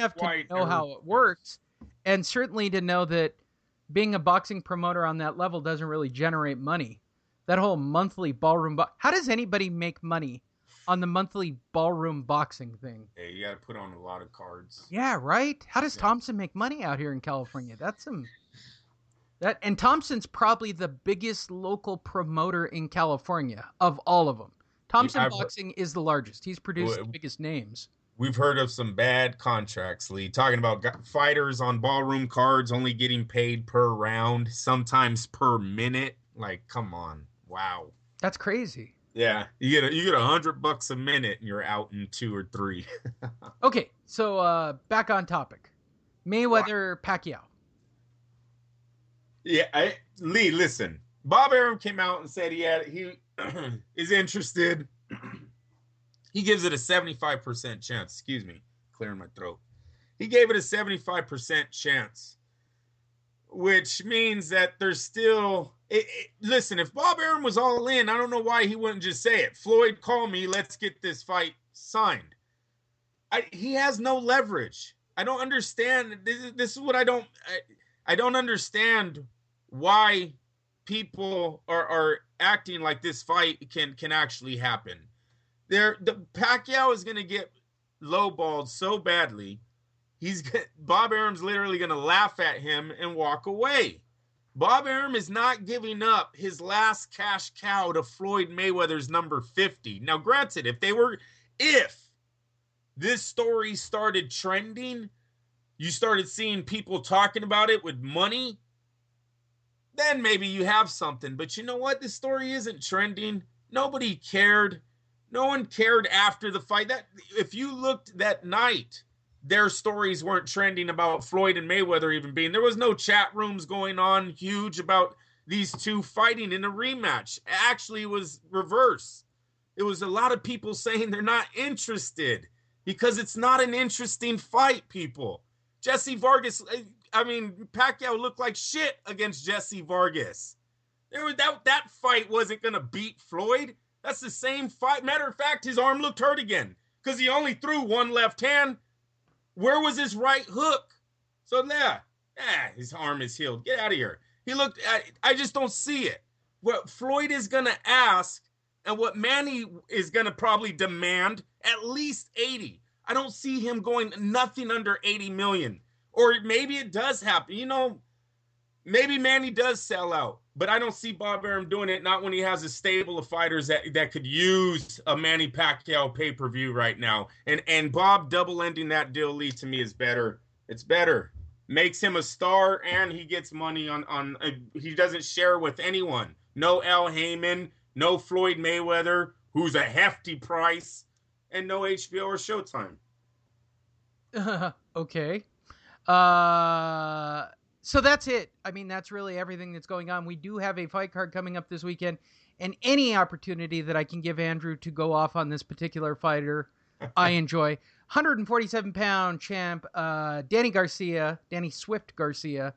enough to know how it works, and certainly to know that being a boxing promoter on that level doesn't really generate money. That whole monthly ballroom, how does anybody make money on the monthly ballroom boxing thing? Hey, you got to put on a lot of cards. Yeah, right. How does Thompson make money out here in California? And Thompson's probably the biggest local promoter in California of all of them. Thompson Boxing is the largest. He's produced the biggest names. We've heard of some bad contracts, Lee, talking about fighters on ballroom cards only getting paid per round, sometimes per minute. Like, come on. Wow. That's crazy. Yeah. You get $100 a minute and you're out in 2 or 3. Okay. So, back on topic. Mayweather Pacquiao. Yeah. Lee, listen, Bob Arum came out and said he is interested. He gives it a 75% chance. Excuse me, clearing my throat. He gave it a 75% chance, which means that there's still. Listen, if Bob Arum was all in, I don't know why he wouldn't just say it. Floyd, call me. Let's get this fight signed. He has no leverage. I don't understand. This is what I don't understand why people are acting like this fight can actually happen. The Pacquiao is going to get lowballed so badly. Bob Arum's literally going to laugh at him and walk away. Bob Arum is not giving up his last cash cow to Floyd Mayweather's number 50. Now, granted, if this story started trending, you started seeing people talking about it with money, then maybe you have something. But you know what? This story isn't trending. Nobody cared. No one cared after the fight. That if you looked that night, their stories weren't trending about Floyd and Mayweather even being. There was no chat rooms going on huge about these two fighting in a rematch. Actually, it was reverse. It was a lot of people saying they're not interested because it's not an interesting fight, people. Pacquiao looked like shit against Jesse Vargas. That fight wasn't going to beat Floyd. That's the same fight. Matter of fact, his arm looked hurt again because he only threw one left hand. Where was his right hook? So his arm is healed. Get out of here. I just don't see it. What Floyd is going to ask and what Manny is going to probably demand, at least 80. I don't see him going nothing under 80 million. Or maybe it does happen. Maybe Manny does sell out. But I don't see Bob Arum doing it, not when he has a stable of fighters that could use a Manny Pacquiao pay-per-view right now. And Bob double-ending that deal, Lee, to me is better. It's better. Makes him a star, and he gets money on he doesn't share with anyone. No Al Heyman, no Floyd Mayweather, who's a hefty price, and no HBO or Showtime. Okay. So that's it. I mean, that's really everything that's going on. We do have a fight card coming up this weekend, and any opportunity that I can give Andrew to go off on this particular fighter, I enjoy. 147-pound champ Danny Swift Garcia,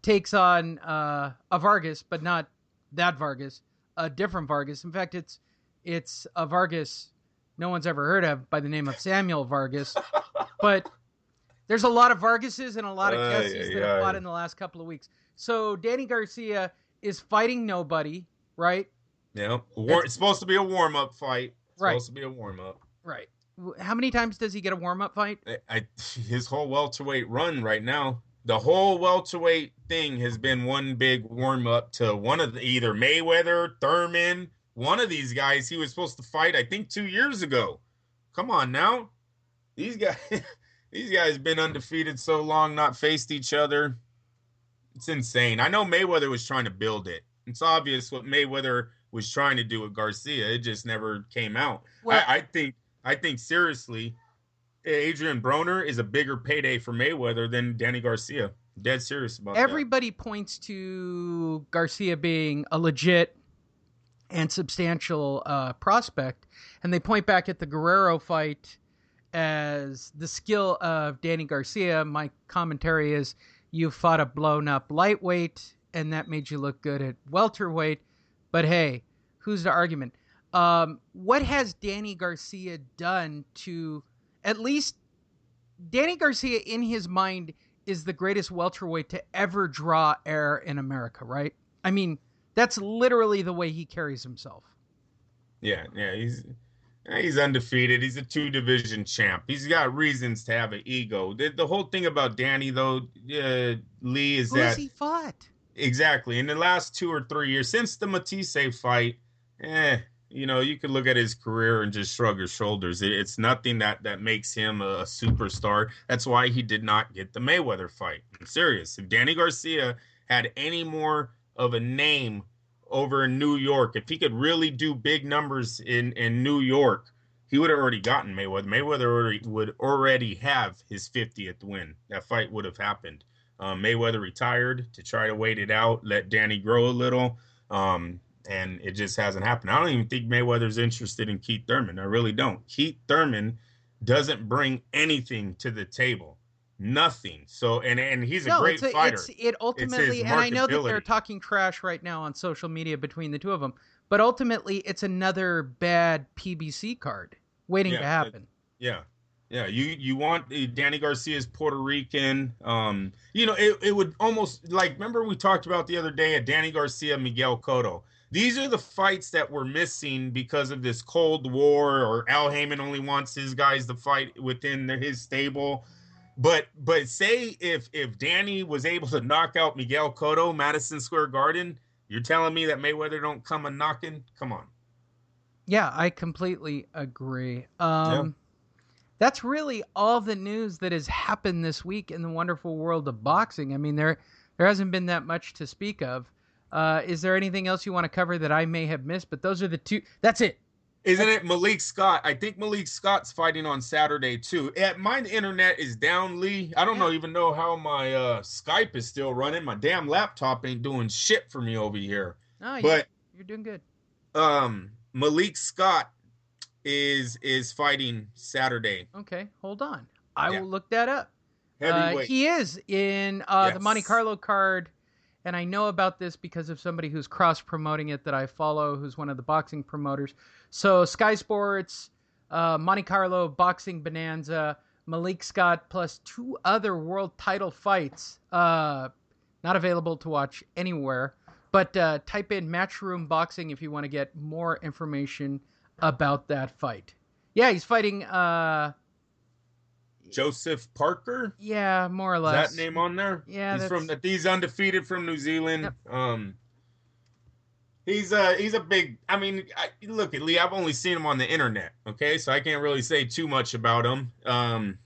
takes on a Vargas, but not that Vargas, a different Vargas. In fact, it's a Vargas no one's ever heard of by the name of Samuel Vargas, but there's a lot of Vargases and a lot of Jesses that have fought in the last couple of weeks. So Danny Garcia is fighting nobody, right? Yeah. It's supposed to be a warm-up fight. Right. Supposed to be a warm-up. Right. How many times does he get a warm-up fight? His whole welterweight run right now, the whole welterweight thing has been one big warm-up to one of either Mayweather, Thurman, one of these guys he was supposed to fight, I think, 2 years ago. Come on now. These guys been undefeated so long, not faced each other. It's insane. I know Mayweather was trying to build it. It's obvious what Mayweather was trying to do with Garcia. It just never came out. Well, I think seriously, Adrian Broner is a bigger payday for Mayweather than Danny Garcia. Dead serious about that. Everybody points to Garcia being a legit and substantial prospect, and they point back at the Guerrero fight as the skill of Danny Garcia. My commentary is you fought a blown up lightweight and that made you look good at welterweight, but hey, who's the argument? What has Danny Garcia done to at least Danny Garcia, in his mind, is the greatest welterweight to ever draw air in America, right? I mean, that's literally the way he carries himself. Yeah, he's undefeated. He's a two-division champ. He's got reasons to have an ego. The whole thing about Danny, though, Lee, is Who has that he fought? exactly in the last 2 or 3 years since the Matisse fight, you could look at his career and just shrug his shoulders. It's nothing that makes him a superstar. That's why he did not get the Mayweather fight. I'm serious. If Danny Garcia had any more of a name over in New York, if he could really do big numbers in New York, he would have already gotten Mayweather. Mayweather would already have his 50th win. That fight would have happened. Mayweather retired to try to wait it out, let Danny grow a little, and it just hasn't happened. I don't even think Mayweather's interested in Keith Thurman. I really don't. Keith Thurman doesn't bring anything to the table. Nothing. So and he's a great fighter. It ultimately, and I know that they're talking trash right now on social media between the two of them, but ultimately it's another bad PBC card waiting to happen. Yeah. You want Danny Garcia's Puerto Rican. It would almost like, remember we talked about the other day at Danny Garcia, Miguel Cotto. These are the fights that we're missing because of this Cold War, or Al Heyman only wants his guys to fight within his stable. But say if Danny was able to knock out Miguel Cotto, Madison Square Garden, you're telling me that Mayweather don't come a knocking? Come on. Yeah, I completely agree. Yeah. That's really all the news that has happened this week in the wonderful world of boxing. I mean, there hasn't been that much to speak of. Is there anything else you want to cover that I may have missed? But those are the two. That's it. Isn't it Malik Scott? I think Malik Scott's fighting on Saturday too. My internet is down, Lee. I don't even know how my Skype is still running. My damn laptop ain't doing shit for me over here. Oh, you're doing good. Malik Scott is fighting Saturday. Okay, hold on. I will look that up. Heavyweight. He is in the Monte Carlo card, and I know about this because of somebody who's cross-promoting it that I follow, who's one of the boxing promoters. So Sky Sports, Monte Carlo Boxing Bonanza, Malik Scott, plus 2 other world title fights. Not available to watch anywhere, but type in Matchroom Boxing if you want to get more information about that fight. Yeah, he's fighting Joseph Parker. Yeah, more or less. Is that name on there? Yeah, he's undefeated from New Zealand. Yep. He's a big. I mean, look at Lee. I've only seen him on the internet. Okay, so I can't really say too much about him.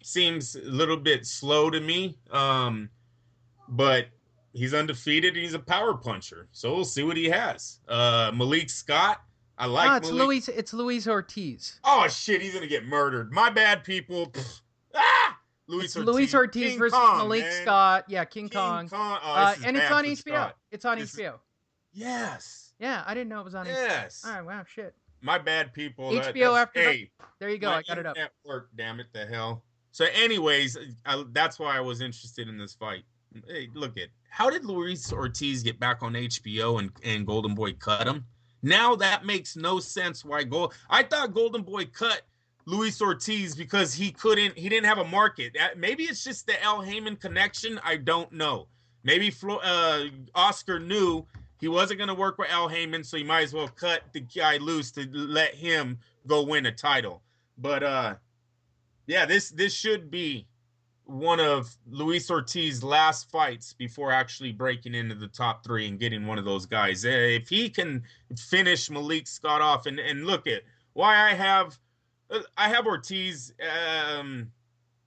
Seems a little bit slow to me. But he's undefeated. And he's a power puncher. So we'll see what he has. Malik Scott. I like. It's Luis Ortiz. Oh shit! He's gonna get murdered. My bad, people. Luis Ortiz versus Kong, Malik Scott. Yeah, King Kong. Oh, and it's on HBO. Scott. It's on HBO. Yes. Yeah, I didn't know it was on HBO. Yes. All right, wow, shit. My bad, people. HBO after. There you go. I got it up. Network, damn it, the hell. So, anyways, that's why I was interested in this fight. Hey, look at how did Luis Ortiz get back on HBO and Golden Boy cut him? Now that makes no sense. Why I thought Golden Boy cut Luis Ortiz because he didn't have a market. Maybe it's just the Al Heyman connection. I don't know. Maybe Oscar knew he wasn't going to work with Al Heyman, so he might as well cut the guy loose to let him go win a title. But this should be one of Luis Ortiz's last fights before actually breaking into the top 3 and getting one of those guys. If he can finish Malik Scott off, and look at why I have Ortiz,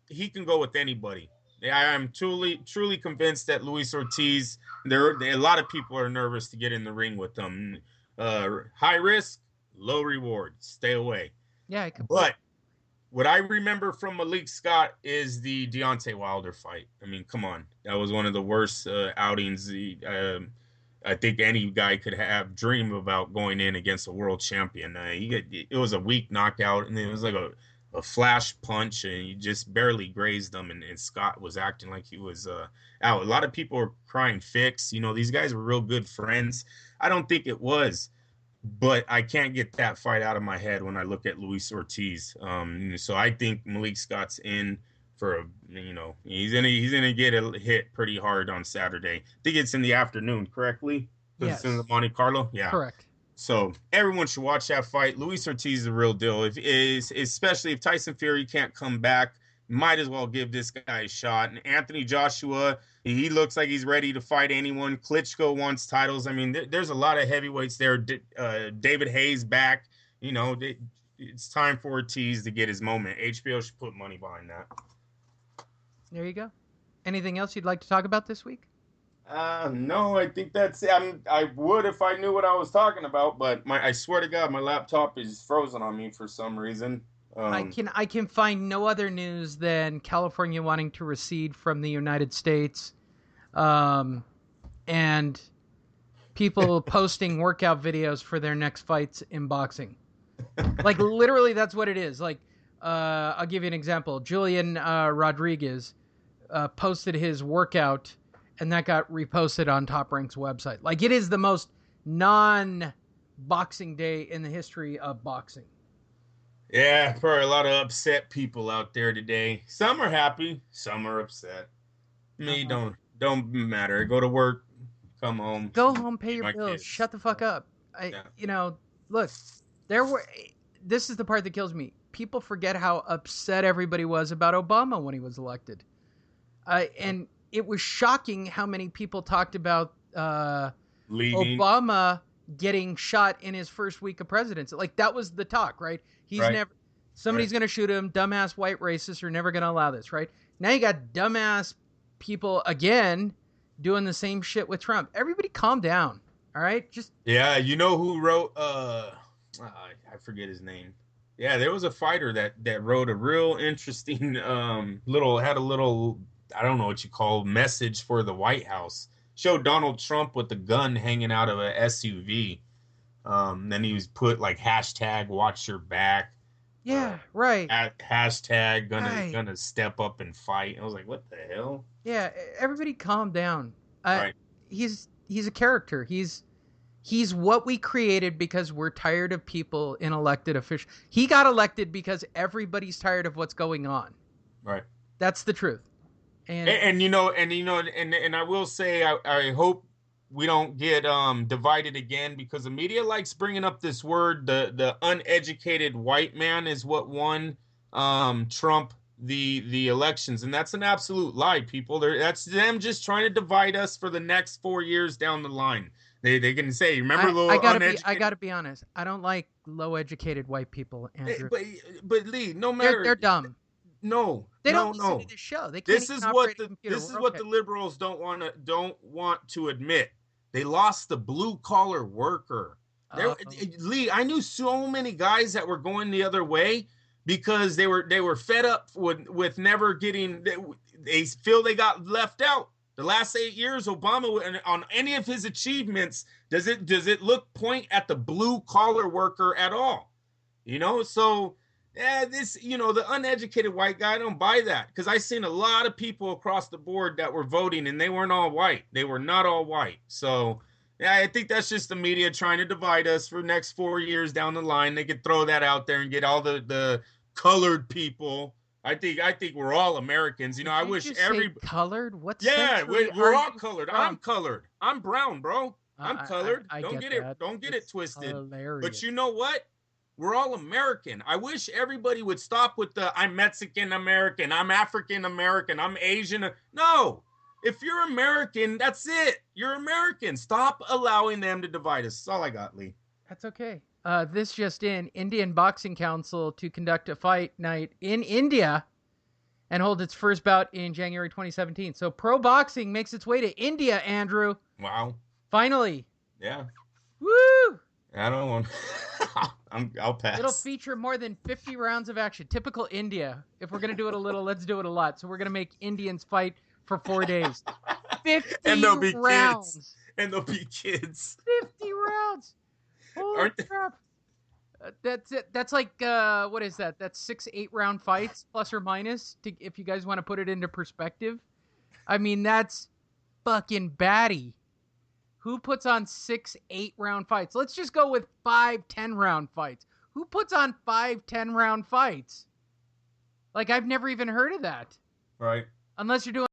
he can go with anybody. I am truly convinced that Luis Ortiz, a lot of people are nervous to get in the ring with him. High risk, low reward. Stay away. Yeah, but what I remember from Malik Scott is the Deontay Wilder fight. I mean, come on. That was one of the worst outings I think any guy could have dreamed about going in against a world champion. It was a weak knockout, and it was like a flash punch, and he just barely grazed him, and Scott was acting like he was out. A lot of people were crying fix. These guys were real good friends. I don't think it was, but I can't get that fight out of my head when I look at Luis Ortiz. So I think Malik Scott's in for a, he's gonna get a hit pretty hard on Saturday. I think it's in the afternoon, correctly? Because it's in the Yes, Monte Carlo. Yeah. correct. So everyone should watch that fight. Luis Ortiz is the real deal. Especially if Tyson Fury can't come back, might as well give this guy a shot. And Anthony Joshua, he looks like he's ready to fight anyone. Klitschko wants titles. I mean, there's a lot of heavyweights there. David Hayes back. It's time for Ortiz to get his moment. HBO should put money behind that. There you go. Anything else you'd like to talk about this week? No, I think that's it. I would if I knew what I was talking about, but I swear to God, my laptop is frozen on me for some reason. I can find no other news than California wanting to recede from the United States, and people posting workout videos for their next fights in boxing. Like literally, that's what it is. Like, I'll give you an example. Julian Rodriguez posted his workout, and that got reposted on Top Rank's website. Like, it is the most non-boxing day in the history of boxing. Yeah, probably a lot of upset people out there today. Some are happy, some are upset. Me, don't matter. Go to work, come home. Go home, pay your bills, shut the fuck up. Look, this is the part that kills me. People forget how upset everybody was about Obama when he was elected. And it was shocking how many people talked about leaving. Obama getting shot in his first week of presidency. Like, that was the talk, right? Somebody's going to shoot him. Dumbass white racists are never going to allow this, right? Now you got dumbass people again doing the same shit with Trump. Everybody calm down, all right? Yeah, you know who wrote, I forget his name. Yeah, there was a fighter that wrote a real interesting had a little, I don't know what you call, message for the White House. Showed Donald Trump with the gun hanging out of a SUV. Then he was put like hashtag watch your back. Yeah, right. Hashtag gonna step up and fight. I was like, what the hell? Yeah, everybody calm down. Right. He's a character. He's what we created because we're tired of people in elected officials. He got elected because everybody's tired of what's going on. Right. That's the truth. And I will say I hope we don't get divided again, because the media likes bringing up this word. The uneducated white man is what won Trump the elections, and that's an absolute lie, people. That's them just trying to divide us for the next 4 years down the line. They can say, remember, I gotta be honest. I don't like low educated white people, Andrew. But Lee, no matter, they're dumb. No, they don't listen to this show. They can't. This is what the liberals don't want to admit. They lost the blue collar worker. Lee, I knew so many guys that were going the other way because they were fed up with never getting. They feel they got left out. The last 8 years, Obama, on any of his achievements, does it point at the blue collar worker at all? So. Yeah, the uneducated white guy, I don't buy that, because I seen a lot of people across the board that were voting and they weren't all white. They were not all white. So, yeah, I think that's just the media trying to divide us for the next 4 years down the line. They could throw that out there and get all the colored people. I think we're all Americans. I wish colored. What? Yeah, we're all colored. From? I'm colored. I'm brown, bro. I'm colored. Don't get it twisted. Hilarious. But you know what? We're all American. I wish everybody would stop with the I'm Mexican American, I'm African American, I'm Asian. No. If you're American, that's it. You're American. Stop allowing them to divide us. That's all I got, Lee. That's okay. This just in, Indian Boxing Council to conduct a fight night in India and hold its first bout in January 2017. So pro boxing makes its way to India, Andrew. Wow. Finally. Yeah. Woo! I don't want I'll pass. It'll feature more than 50 rounds of action. Typical India. If we're going to do it a little, let's do it a lot. So we're going to make Indians fight for 4 days. 50 and there'll be rounds. Kids. And there'll be kids. 50 rounds. Holy crap. That's it. That's like, what is that? That's 6 8-round fights, plus or minus, if you guys want to put it into perspective. I mean, that's fucking batty. Who puts on 6 8-round fights? Let's just go with 5 10-round fights. Who puts on 5 10-round fights? Like, I've never even heard of that. Right. Unless you're doing